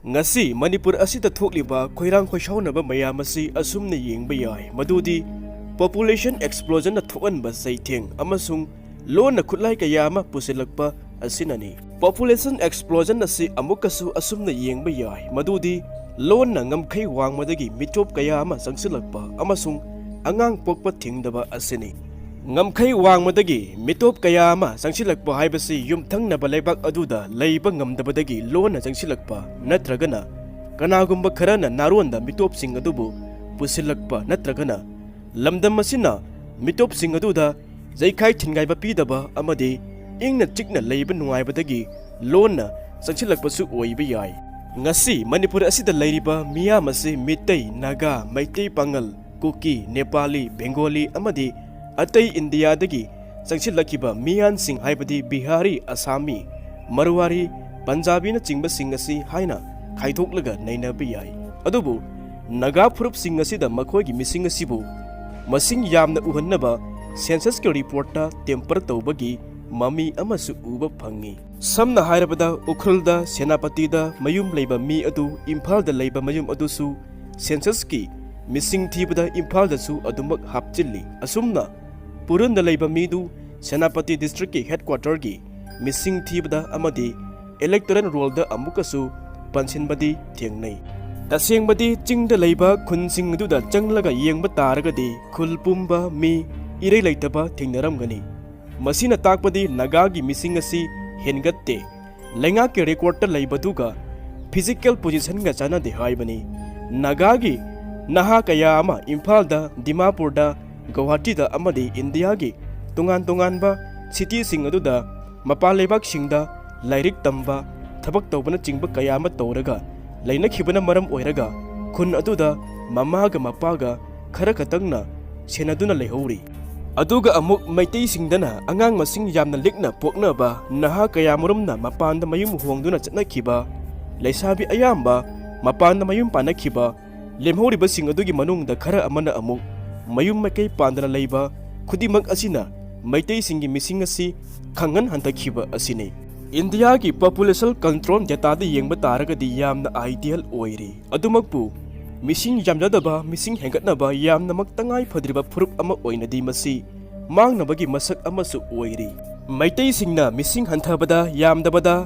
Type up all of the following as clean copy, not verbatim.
Ngasi Manipur asida thokliba khoirang khoisaunaba mayam asi asumna yengba yai madudi population explosion na thokanba saitheng amasung lona khutlai kaya ama pusilakpa asinani. Population explosion asi amukasu asumna yengba yai madudi lona ngamkhai wangmadagi mitop kaya ama sangsilakpa amasung angang pokpa thingdaba asini. Ngamkhai wangmadagi mitop kaya ama sangsilakpa haibasi yumthangnaba leibak aduda leiba ngamdabadagi lona sangsilakpa natragana kanagumba kharana naronda mitopsing adubu pusilakpa natragana lamdam asina mitopsing aduda jaikhai thingaiba pidaba amadi ingna chikna leiba nungaibadagi lona sangsilakpasu oiba yai. Ngasi Manipur asida leiriba miyam asi Mitai, Naga, Maitai Pangal, Kuki, Nepali, Bengali amadi Atai India dagi sangsilakiba miyan sing haibadi Bihari, Asami, Marwari, Punjabi na chingba sing asi haina khaithoklaga nainabi yai. Adubu Naga phurup sing asida makhoigi missing asibu masing yamna uhannaba census ke report ta temper tawbagi mami amasu uba phangi. Samna hairabada Ukhrulda, Senapatida, mayum leiba mi adu Imphal da leiba mayum adusu census ki missing thibada Imphal da su adumak hapchilli. Asumna Purun da leiba midu Senapati district ki headquarter gi missing thibada amadi electoral roll da amukasu pansinbadi thengnai. Tasengbadi ching da leiba khunsing du da changlaga yengba taragadi khulpumba mi irei leitaba thingnaramgani. Masina takpadi Naga gi missing asi hengatte lenga ke record ta leibaduga physical position ga chana de haibani. Naga gi naha kaya ama Imphal da Dimapur da Guwahati da amadi India gi tungan ba city sing aduda mapa leibak singda lairik tamba thabak tawbana chingba kaya ama tawraga laina khibana maram oiraga khun aduda mama ga mapa ga khara khatangna senaduna leihori. Aduga amuk Maitai singdana angang masing yamna likna poknaba naha kaya murumna mapanda mayum huangduna chatnakiba leisabi ayamba mapanda mayum panakhiba lemhoriba sing adugi manungda khara amana amuk mayum makai pandana leiba khudimak asina Maitai singi missing asi khangan hantakhiba asine. India ki population control data da yengba taragadi yamna ideal oiri adumakpu missing yamjadaba missing hengatnaba yamna maktangai phadriba phurup ama oinadi masi mangnabagi masak amasu oiri. Maitai singna missing hanthabada yamdabada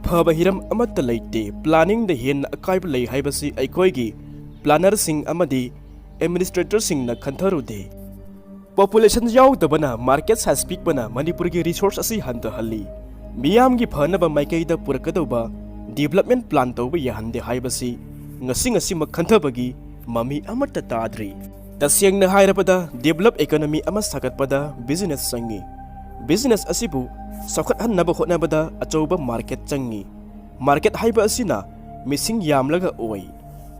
phaba hiram amatta leite planning da hen akaiba lei haibasi aikoigi planner sing amadi administrator sing na khantharude. Population yaudabana market has peak bana Manipur gi resource asi hanta halli miyam gi phanaba maikai da purakadauba development plan tawba yahande haibasi ngasi makhanthabagi mami amata tadri. Tasengna hairabada develop economy ama sagatpada business sangi. Business asibu sakhat hannaba khotnabada achauba market changi. Market haiba asina missing yamlaga oi.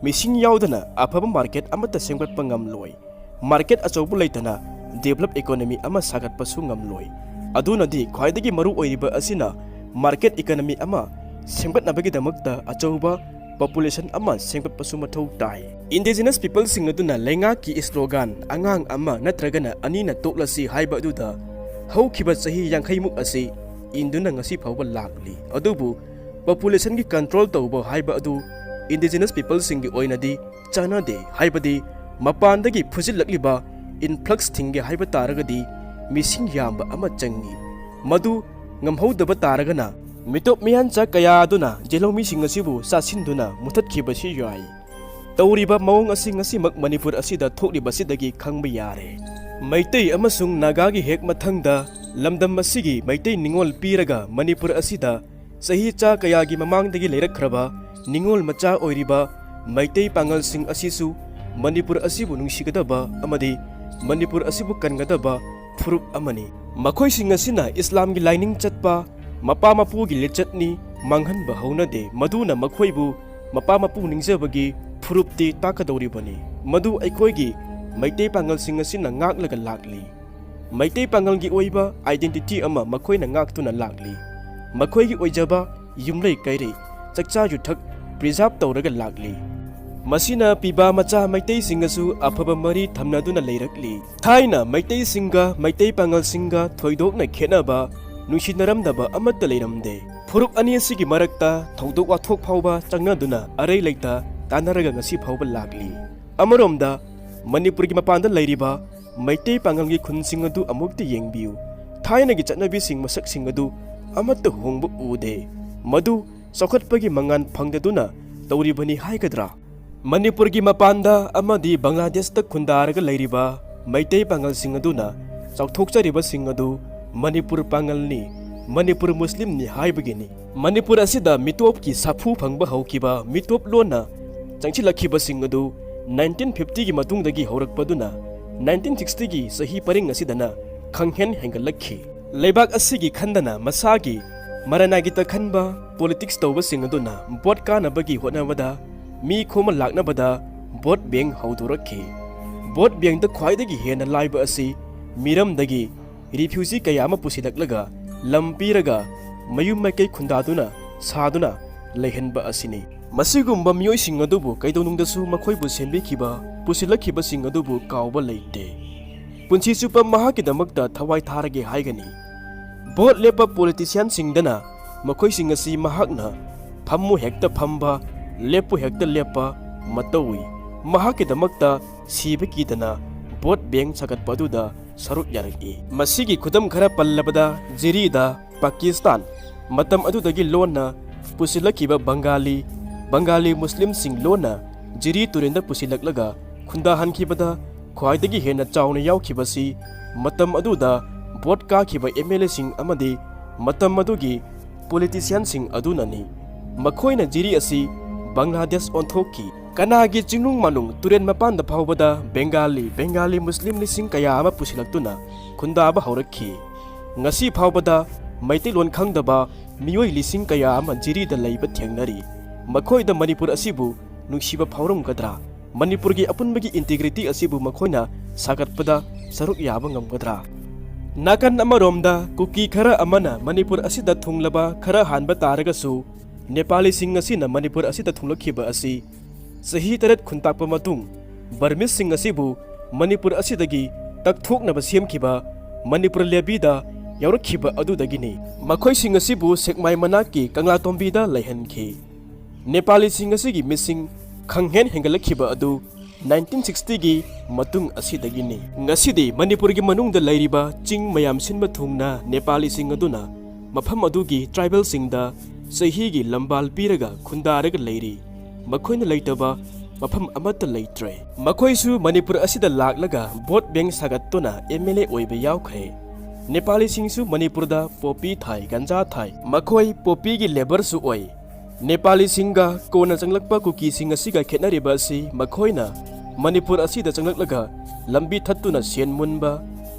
Missing yaudana afaba market amata sengbat pangamloi. Market achaubu leitana develop economy ama sagatpasu ngamloi. Aduna di khwaidagi maru oiriba asina market economy ama sengbatnabagi damakta achauba population ama sengpat pasu mathau tai. Indigenous people sing aduna lenga ki slogan angang ama natragana anina toklasi haiba aduda haukiba sahi yangkhaimuk asi induna ngasi phawba lakli. Adubu population gi control tawba haiba adu indigenous people sing gi oinadi chana de haibadi mapandagi phujilakliba influx thingi haiba taragadi missing yamba ama changi. Madu ngamhaudaba taragana mitop mihan cha kaya aduna jelomi sing asibu sasinduna muthatkibasi yai. Tawriba mawong asi ngasimak Manipur asida thoklibasidagi khangba yare. Maitai amasung Naga gi hek mathangda lamdam masigi Maitai ningol piraga Manipur asida sahi cha kaya gi mamangdagi leirakhraba ningol macha oiriba Maitai pangal sing asisu Manipur asibu nungsigadaba amadi Manipur asibu kangadaba phurup amani. Makhoi sing asina Islam gi lining chatpa mapa mapu gi lechatni manghanba haunade maduna makhoibu mapa mapu ningjabagi phurupti takadoribani. Madu aikhoigi Maitai pangal sing asina ngaklaga lakli. Maitai pangal gi oiba identity ama makhoina ngaktuna lakli. Makhoigi oijaba yumlei kaire chakcha yuthak preserve tawraga lakli. Masina piba macha Maitai singasu afaba mari thamnaduna leirakli. Thaina Maitai singa Maitai pangal singa thoidokna khenaba nungsinnaramdaba amatta leiramde. ꯐꯨꯔꯨꯞ ꯑꯅꯤ ꯑꯁꯤꯒꯤ ꯃꯔꯛꯇ ꯊꯧꯗꯣꯛ ꯋꯥꯊꯣꯛ ꯐꯥꯎꯕ ꯆꯪꯅꯗꯨꯅ ꯑꯔꯩ ꯂꯩꯇ ꯇꯥꯟꯅꯔꯒ ꯉꯁꯤ ꯐꯥꯎꯕ ꯂꯥꯛꯂꯤ꯫ ꯑꯃꯔꯣꯝꯗ ꯃꯅꯤꯄꯨꯔꯒꯤ ꯃꯄꯥꯟꯗ ꯂꯩꯔꯤꯕ ꯃꯩꯇꯩ ꯄꯥꯉꯜꯒꯤ ꯈꯨꯟꯁꯤꯡ ꯑꯗꯨ ꯑꯃꯨꯛꯇ ꯌꯦꯡꯕꯤꯌꯨ꯫ ꯊꯥꯏꯅꯒꯤ ꯆꯠꯅꯕꯤꯁꯤꯡ ꯃꯁꯛꯁꯤꯡ ꯑꯗꯨ ꯑꯃꯠꯇ ꯍꯣꯡꯕ ꯎꯗꯦ꯫ ꯃꯗꯨ ꯆꯥꯎꯈꯠꯄꯒꯤ ꯃꯉꯥꯜ ꯐꯪꯗꯗꯨꯅ ꯇꯧꯔꯤꯕꯅꯤ ꯍꯥꯏꯒꯗ꯭ꯔꯥ? ꯃꯅꯤꯄꯨꯔꯒꯤ ꯃꯄꯥꯟꯗ ꯑꯃꯗꯤ ꯕꯪꯒ꯭ꯂꯥꯗꯦꯁꯇ ꯈꯨꯟꯗꯥꯔꯒ ꯂꯩꯔꯤꯕ ꯃꯩꯇꯩ ꯄꯥꯉꯜꯁꯤꯡ ꯑꯗꯨꯅ ꯆꯥꯎꯊꯣꯛꯆꯔꯤꯕꯁꯤꯡ ꯑꯗꯨ ꯃꯅꯤꯄꯨꯔ ꯄꯥꯉꯜꯅꯤ, ꯃꯅꯤꯄꯨꯔ ꯃꯨꯁꯂꯤꯝꯅꯤ ꯍꯥꯏꯕꯒꯤꯅꯤ꯫ ꯃꯅꯤꯄꯨꯔ ꯑꯁꯤꯗ ꯃꯤꯇꯣꯞꯀꯤ ꯁꯥꯐꯨ ꯐꯪꯕ ꯍꯧꯈꯤꯕ ꯃꯤꯇꯣꯞ ꯂꯣꯟꯅ ꯆꯪꯁꯤꯜꯂꯛꯈꯤꯕꯁꯤꯡ ꯑꯗꯨ 1950ꯒꯤ ꯃꯇꯨꯡꯗꯒꯤ ꯍꯧꯔꯛꯄꯗꯨꯅ 1960ꯒꯤ ꯆꯍꯤ ꯄꯔꯤꯡ ꯑꯁꯤꯗꯅ ꯈꯪꯍꯦꯟ ꯍꯦꯟꯒꯠꯂꯛꯈꯤ꯫ ꯂꯩꯕꯥꯛ ꯑꯁꯤꯒꯤ ꯈꯟꯗꯅ ꯃꯁꯥꯒꯤ ꯃꯔꯅꯥꯏꯒꯤꯇ ꯈꯟꯕ ꯄꯣꯂꯤꯇꯤꯛꯁ ꯇꯧꯕꯁꯤꯡ ꯑꯗꯨꯅ ꯚꯣꯠ ꯀꯥꯅꯕꯒꯤ ꯍꯣꯠꯅꯕꯗ ꯃꯤ ꯈꯣꯝꯃ ꯂꯥꯛꯅꯕꯗ ꯚꯣꯠ ꯕꯦꯡ ꯍꯧꯗꯣꯔꯛꯈꯤ꯫ ꯚꯣꯠ ꯕꯦꯡꯗ ꯈ꯭ꯋꯥꯏꯗꯒꯤ ꯍꯦꯟꯅ ꯂꯥꯏꯕ ꯑꯁꯤ ꯃꯤꯔꯝꯗꯒꯤ ꯔꯤꯐ꯭ꯌꯨꯖꯤ ꯀꯌꯥ ꯑꯃ ꯄꯨꯁꯤꯜꯂꯛꯂꯒ ꯂꯝ ꯄꯤꯔꯒ ꯃꯌꯨꯝ ꯃꯀꯩ ꯈꯨꯟꯗꯥꯗꯨꯅ ꯁꯥꯗꯨꯅ ꯂꯩꯍꯟꯕ ꯑꯁꯤꯅꯤ꯫ ꯃꯁꯤꯒꯨꯝꯕ ꯃꯤꯑꯣꯏꯁꯤꯡ ꯑꯗꯨꯕꯨ ꯀꯩꯗꯧꯅꯨꯡꯗꯁꯨ ꯃꯈꯣꯏꯕꯨ ꯁꯦꯝꯕꯤꯈꯤꯕ ꯄꯨꯁꯤꯜꯂꯛꯈꯤꯕꯁꯤꯡ ꯑꯗꯨꯕꯨ ꯀꯥꯎꯕ ꯂꯩꯇꯦ꯫ ꯄꯨꯟꯁꯤ ꯆꯨꯞꯄ ꯃꯍꯥꯛꯀꯤꯗꯃꯛꯇ ꯊꯋꯥꯏ ꯊꯥꯔꯒꯦ ꯍꯥꯏꯒꯅꯤ꯫ ꯚꯣꯠ ꯂꯦꯞꯄ ꯄꯣꯂꯤꯇꯤꯁꯤꯌꯥꯟꯁꯤꯡꯗꯅ ꯃꯈꯣꯏꯁꯤꯡ ꯑꯁꯤ ꯃꯍꯥꯛꯅ ꯐꯝꯃꯨ ꯍꯦꯛꯇ ꯐꯝꯕ, ꯂꯦꯞꯄꯨ ꯍꯦꯛꯇ ꯂꯦꯞꯄ ꯃꯇꯧꯏ꯫ ꯃꯍꯥꯛꯀꯤꯗꯃꯛꯇ ꯁꯤꯕ ꯀꯤꯗꯅ ꯚꯣꯠ ꯕꯦꯡ ꯁꯥꯒꯠꯄ ꯑꯗꯨꯗ ꯁꯔꯨꯛ ꯌꯥꯔꯛꯏ꯫ ꯃꯁꯤꯒꯤ ꯈꯨꯗꯝ ꯈꯔ ꯄꯜꯂꯕꯗ ꯖꯤꯔꯤꯗ ꯄꯥꯀꯤꯁꯇꯥꯟ ꯃꯇꯝ ꯑꯗꯨꯗꯒꯤ ꯂꯣꯟꯅ ꯄꯨꯁꯤꯜꯂꯛꯈꯤꯕ ꯕꯪꯒꯥꯂꯤ ꯃꯨꯁꯂꯤꯝꯁꯤꯡ ꯂꯣꯟꯅ ꯖꯤꯔꯤ ꯇꯨꯔꯦꯟꯗ ꯄꯨꯁꯤꯜꯂꯛꯂꯒ ꯈꯨꯟꯗꯥꯍꯟꯈꯤꯕꯗ ꯈ꯭ꯋꯥꯏꯗꯒꯤ ꯍꯦꯟꯅ ꯆꯥꯎꯅ ꯌꯥꯎꯈꯤꯕꯁꯤ ꯃꯇꯝ ꯑꯗꯨꯗ ꯚꯣꯠ ꯀꯥꯈꯤꯕ MLAꯁꯤꯡ ꯑꯃꯗꯤ ꯃꯇꯝ ꯑꯗꯨꯒꯤ ꯄꯣꯂꯤꯇꯤꯁꯤꯌꯥꯟꯁꯤꯡ ꯑꯗꯨꯅꯅꯤ꯫ ꯃꯈꯣꯏꯅ ꯖꯤꯔꯤ ꯑꯁꯤ ꯕꯪꯒ꯭ꯂꯥꯗꯦꯁ ꯑꯣꯟꯊꯣꯛꯈꯤ꯫ ꯀꯅꯥꯒꯤ ꯆꯤꯡꯅꯨꯡ ꯃꯥꯅꯨꯡ ꯇꯨꯔꯦꯟ ꯃꯄꯥꯟꯗ ꯐꯥꯎꯕꯗ ꯕꯦꯡꯒꯥꯂꯤ ꯃꯨꯁꯂꯤꯝ ꯂꯤꯁꯤꯡ ꯀꯌꯥ ꯑꯃ ꯄꯨꯁꯤꯜꯂꯛꯇꯨꯅ ꯈꯨꯟꯗꯥꯕ ꯍꯧꯔꯛꯈꯤ꯫ ꯉꯁꯤ ꯐꯥꯎꯕꯗ ꯃꯩꯇꯩꯂꯣꯟ ꯈꯪꯗꯕ ꯃꯤꯑꯣꯏ ꯂꯤꯁꯤꯡ ꯀꯌꯥ ꯑꯃ ꯖꯤꯔꯤꯗ ꯂꯩꯕ ꯊꯦꯡꯅꯔꯤ꯫ ꯃꯈꯣꯏꯗ ꯃꯅꯤꯄꯨꯔ ꯑꯁꯤꯕꯨ ꯅꯨꯡꯁꯤꯕ ꯐꯥꯎꯔꯝꯒꯗ꯭ꯔꯥ? ꯃꯅꯤꯄꯨꯔꯒꯤ ꯑꯄꯨꯟꯕꯒꯤ ꯏꯟꯇꯤꯒ꯭ꯔꯤꯇꯤ ꯑꯁꯤꯕꯨ ꯃꯈꯣꯏꯅ ꯁꯥꯒꯠꯄꯗ ꯁꯔꯨꯛ ꯌꯥꯕ ꯉꯝꯒꯗ꯭ꯔꯥ? ꯅꯥꯀꯟ ꯑꯃꯔꯣꯝꯗ ꯀꯨꯀꯤ ꯈꯔ ꯑꯃꯅ ꯃꯅꯤꯄꯨꯔ ꯑꯁꯤꯗ ꯊꯨꯡꯂꯕ ꯈꯔ ꯍꯥꯟꯕ ꯇꯥꯔꯒꯁꯨ ꯅꯦꯄꯥꯂꯤꯁꯤꯡ ꯑꯁꯤꯅ ꯃꯅꯤꯄꯨꯔ ꯑꯁꯤꯗ ꯊꯨꯡꯂꯛꯈꯤꯕ ꯑꯁꯤ ꯆꯍꯤ 8 ꯈꯨꯟꯇꯥꯛꯄ ꯃꯇꯨꯡ ꯕꯔꯃꯤꯁꯁꯤꯡ ꯑꯁꯤꯕꯨ ꯃꯅꯤꯄꯨꯔ ꯑꯁꯤꯗꯒꯤ ꯇꯛꯊꯣꯛꯅꯕ ꯁꯦꯝꯈꯤꯕ ꯃꯅꯤꯄꯨꯔ ꯂꯦꯕꯤꯗ ꯌꯥꯎꯔꯛꯈꯤꯕ ꯑꯗꯨꯗꯒꯤꯅꯤ꯫ ꯃꯈꯣꯏꯁꯤꯡ ꯑꯁꯤꯕꯨ ꯁꯦꯛꯃꯥꯏ ꯃꯅꯥꯛꯀꯤ ꯀꯪꯂꯥꯇꯣꯝꯕꯤꯗ ꯂꯩꯍꯟꯈꯤ꯫ ꯅꯦꯄꯥꯂꯤꯁꯤꯡ ꯑꯁꯤꯒꯤ ꯃꯤꯁꯤꯡ ꯈꯪꯍꯦꯟ ꯍꯦꯟꯒꯠꯂꯛꯈꯤꯕ ꯑꯗꯨ 1960ꯒꯤ ꯃꯇꯨꯡ ꯑꯁꯤꯗꯒꯤꯅꯤ꯫ ꯉꯁꯤꯗꯤ ꯃꯅꯤꯄꯨꯔꯒꯤ ꯃꯅꯨꯡꯗ ꯂꯩꯔꯤꯕ ꯆꯤꯡ ꯃꯌꯥꯝ ꯁꯤꯟꯕ ꯊꯨꯡꯅ ꯅꯦꯄꯥꯂꯤꯁꯤꯡ ꯑꯗꯨꯅ ꯃꯐꯝ ꯑꯗꯨꯒꯤ ꯇ꯭ꯔꯥꯏꯕꯦꯜꯁꯤꯡꯗ ꯆꯍꯤꯒꯤ ꯂꯝꯕꯥꯜ ꯄꯤꯔꯒ ꯈꯨꯟꯗꯥꯔꯒ ꯂꯩꯔꯤ꯫ ꯃꯈꯣꯏꯅ ꯂꯩꯇꯕ ꯃꯐꯝ ꯑꯃꯠꯇ ꯂꯩꯇ꯭ꯔꯦ꯫ ꯃꯈꯣꯏꯁꯨ ꯃꯅꯤꯄꯨꯔ ꯑꯁꯤꯗ ꯂꯥꯛꯂꯒ ꯚꯣꯠ ꯕꯦꯡ ꯁꯥꯒꯠꯇꯨꯅ MLA ꯑꯣꯏꯕ ꯌꯥꯎꯈ꯭ꯔꯦ꯫ ꯅꯦꯄꯥꯂꯤꯁꯤꯡꯁꯨ ꯃꯅꯤꯄꯨꯔꯗ ꯄꯣꯄꯤ ꯊꯥꯏ, ꯒꯟꯖꯥ ꯊꯥꯏ꯫ ꯃꯈꯣꯏ ꯄꯣꯄꯤꯒꯤ ꯂꯦꯕꯔꯁꯨ ꯑꯣꯏ꯫ ꯅꯦꯄꯥꯂꯤꯁꯤꯡꯒ ꯀꯣꯟꯅ ꯆꯪꯂꯛꯄ ꯀꯨꯀꯤꯁꯤꯡ ꯑꯁꯤꯒ ꯈꯦꯠꯅꯔꯤꯕ ꯑꯁꯤ ꯃꯈꯣꯏꯅ ꯃꯅꯤꯄꯨꯔ ꯑꯁꯤꯗ ꯆꯪꯂꯛꯂꯒ ꯂꯝꯕꯤ ꯊꯠꯇꯨꯅ ꯁꯦꯟ ꯃꯨꯟꯕ,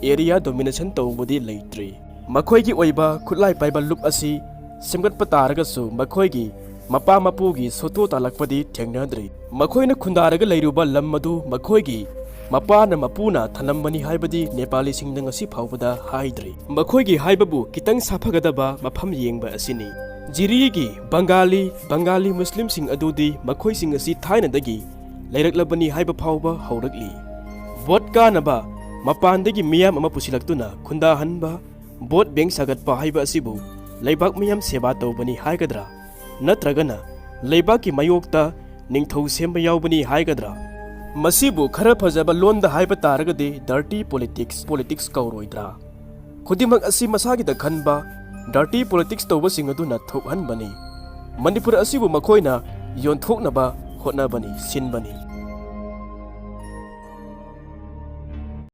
ꯑꯦꯔꯤꯌꯥ ꯗꯣꯃꯤꯅꯦꯁꯟ ꯇꯧꯕꯗꯤ ꯂꯩꯇ꯭ꯔꯤ꯫ ꯃꯈꯣꯏꯒꯤ ꯑꯣꯏꯕ ꯈꯨꯠꯂꯥꯏ ꯄꯥꯏꯕ ꯂꯨꯞ ꯑꯁꯤ ꯁꯦꯝꯒꯠꯄ ꯇꯥꯔꯒꯁꯨ ꯃꯈꯣꯏꯒꯤ ꯃꯄꯥ ꯃꯄꯨꯒꯤ ꯁꯣꯇꯣ ꯇꯥꯜꯂꯛꯄꯗꯤ ꯊꯦꯡꯅꯗ꯭ꯔꯤ꯫ ꯃꯈꯣꯏꯅ ꯈꯨꯟꯗꯥꯔꯒ ꯂꯩꯔꯨꯕ ꯂꯝ ꯑꯗꯨ ꯃꯈꯣꯏꯒꯤ ꯃꯄꯥꯅ ꯃꯄꯨꯅ ꯊꯅꯝꯕꯅꯤ ꯍꯥꯏꯕꯗꯤ ꯅꯦꯄꯥꯂꯤꯁꯤꯡꯅ ꯉꯁꯤ ꯐꯥꯎꯕꯗ ꯍꯥꯏꯗ꯭ꯔꯤ꯫ ꯃꯈꯣꯏꯒꯤ ꯍꯥꯏꯕꯕꯨ ꯈꯤꯇꯪ ꯁꯥꯐꯒꯗꯕ ꯃꯐꯝ ꯌꯦꯡꯕ ꯑꯁꯤꯅꯤ꯫ ꯖꯤꯔꯤꯒꯤ ꯕꯪꯒꯥꯂꯤ ꯃꯨꯁꯂꯤꯝꯁꯤꯡ ꯑꯗꯨꯗꯤ ꯃꯈꯣꯏꯁꯤꯡ ꯑꯁꯤ ꯊꯥꯏꯅꯗꯒꯤ ꯂꯩꯔꯛꯂꯕꯅꯤ ꯍꯥꯏꯕ ꯐꯥꯎꯕ ꯍꯧꯔꯛꯂꯤ꯫ ꯚꯣꯠ ꯀꯥꯅꯕ ꯃꯄꯥꯟꯗꯒꯤ ꯃꯤꯌꯥꯝ ꯑꯃ ꯄꯨꯁꯤꯜꯂꯛꯇꯨꯅ ꯈꯨꯟꯗꯥꯍꯟꯕ, ꯚꯣꯠ ꯕꯦꯡ ꯁꯥꯒꯠꯄ ꯍꯥꯏꯕ ꯑꯁꯤꯕꯨ ꯂꯩꯕꯥꯛ ꯃꯤꯌꯥꯝ ꯁꯦꯕꯥ ꯇꯧꯕꯅꯤ ꯍꯥꯏꯒꯗ꯭ꯔꯥ? ꯅꯠꯇ꯭ꯔꯒꯅ ꯂꯩꯕꯥꯛꯀꯤ ꯃꯥꯌꯣꯛꯇ ꯅꯤꯡꯊꯧ ꯁꯦꯝꯕ ꯌꯥꯎꯕꯅꯤ ꯍꯥꯏꯒꯗ꯭ꯔꯥ? ꯃꯁꯤꯕꯨ ꯈꯔ ꯐꯖꯕ ꯂꯣꯟꯗ ꯍꯥꯏꯕ ꯇꯥꯔꯒꯗꯤ ꯗꯔꯇꯤ ꯄꯣꯂꯤꯇꯤꯛꯁ ꯀꯧꯔꯣꯏꯗ꯭ꯔꯥ? ꯈꯨꯗꯤꯡꯃꯛ ꯑꯁꯤ ꯃꯁꯥꯒꯤꯗ ꯈꯟꯕ ꯗꯔꯇꯤ ꯄꯣꯂꯤꯇꯤꯛꯁ ꯇꯧꯕꯁꯤꯡ ꯑꯗꯨꯅ ꯊꯣꯛꯍꯟꯕꯅꯤ꯫ ꯃꯅꯤꯄꯨꯔ ꯑꯁꯤꯕꯨ ꯃꯈꯣꯏꯅ ꯌꯣꯟꯊꯣꯛꯅꯕ ꯍꯣꯠꯅꯕꯅꯤ, ꯁꯤꯟꯕꯅꯤ꯫